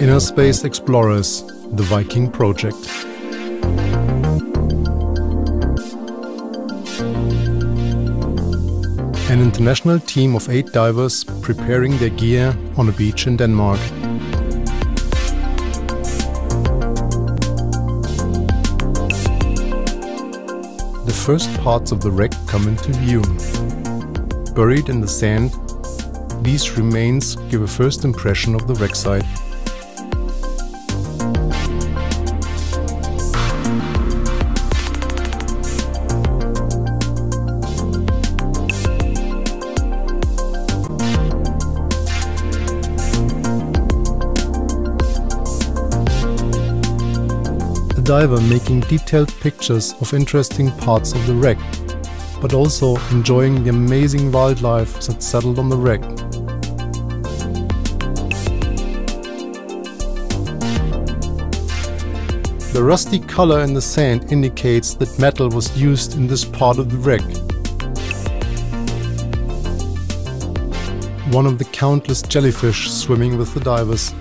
InnerSpace Explorers, the Viking Project. An international team of 8 divers preparing their gear on a beach in Denmark. The first parts of the wreck come into view. Buried in the sand, these remains give a first impression of the wreck site. A diver making detailed pictures of interesting parts of the wreck, but also enjoying the amazing wildlife that settled on the wreck. The rusty color in the sand indicates that metal was used in this part of the wreck. One of the countless jellyfish swimming with the divers.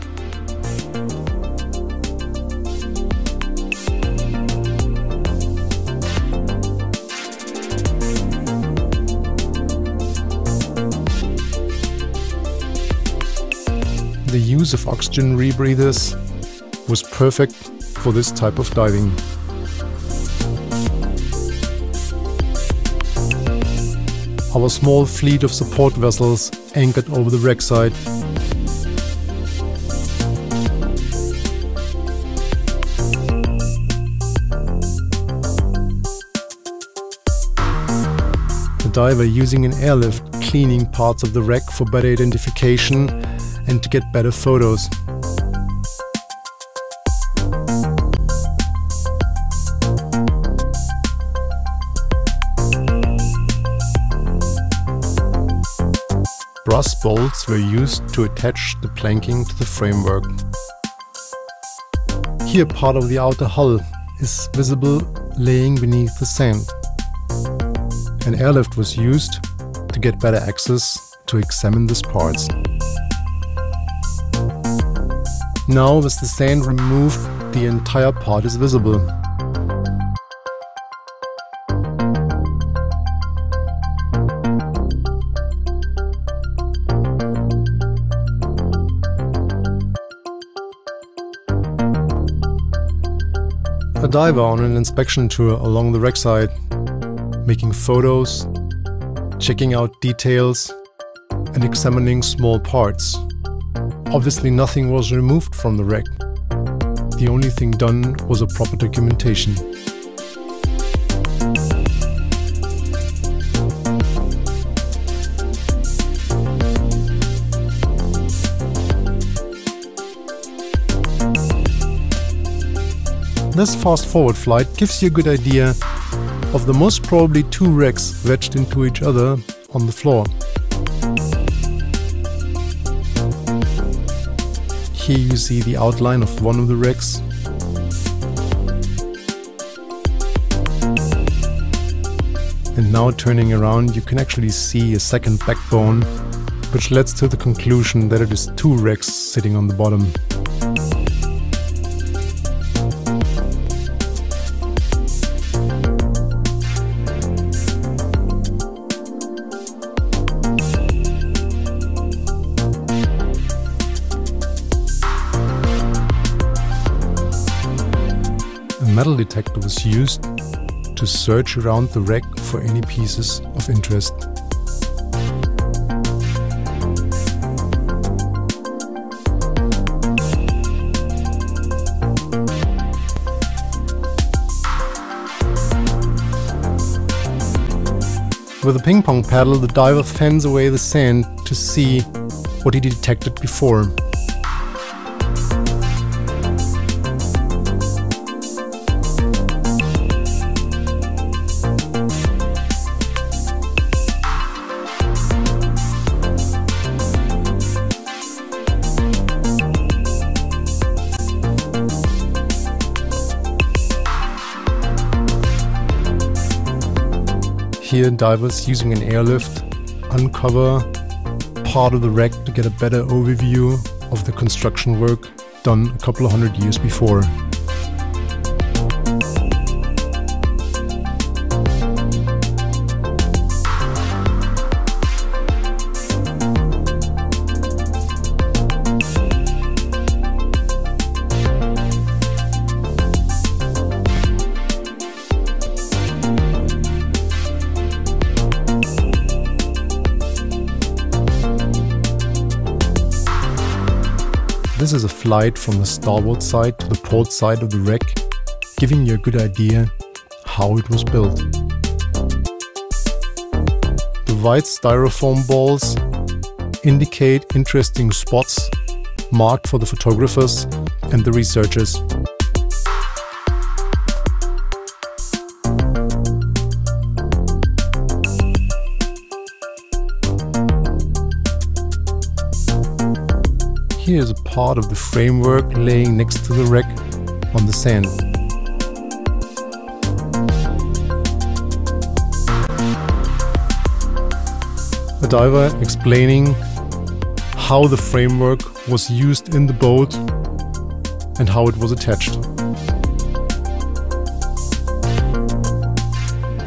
The use of oxygen rebreathers was perfect for this type of diving. Our small fleet of support vessels anchored over the wreck site. The diver using an airlift cleaning parts of the wreck for better identification and to get better photos. Brass bolts were used to attach the planking to the framework. Here part of the outer hull is visible laying beneath the sand. An airlift was used to get better access to examine these parts. Now with the sand removed, the entire part is visible. A diver on an inspection tour along the wreck site, making photos, checking out details and examining small parts. Obviously nothing was removed from the wreck. The only thing done was a proper documentation. This fast-forward flight gives you a good idea of the most probably 2 wrecks wedged into each other on the floor. Here you see the outline of one of the wrecks. And now turning around you can actually see a second backbone, which leads to the conclusion that it is 2 wrecks sitting on the bottom. A metal detector was used to search around the wreck for any pieces of interest. With a ping pong paddle, the diver fans away the sand to see what he detected before. Here divers using an airlift uncover part of the wreck to get a better overview of the construction work done a couple of hundred years before. This is a flight from the starboard side to the port side of the wreck, giving you a good idea how it was built. The white styrofoam balls indicate interesting spots marked for the photographers and the researchers. Here is a part of the framework laying next to the wreck on the sand. A diver explaining how the framework was used in the boat and how it was attached.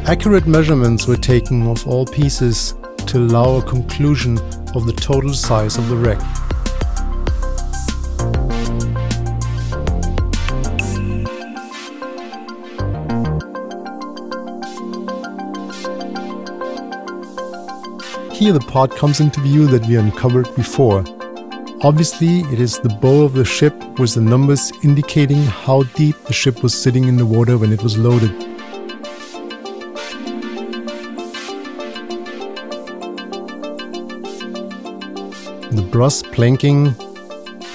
Accurate measurements were taken of all pieces to allow a conclusion of the total size of the wreck. Here the part comes into view that we uncovered before. Obviously it is the bow of the ship with the numbers indicating how deep the ship was sitting in the water when it was loaded. The brass planking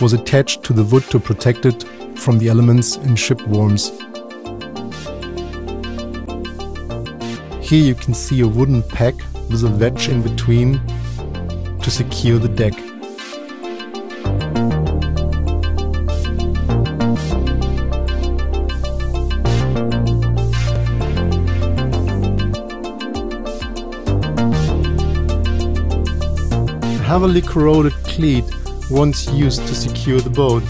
was attached to the wood to protect it from the elements and ship worms. Here you can see a wooden peg with a wedge in between to secure the deck. A heavily corroded cleat once used to secure the boat.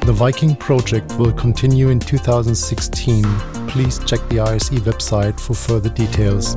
The Viking Project will continue in 2016. Please check the ISE website for further details.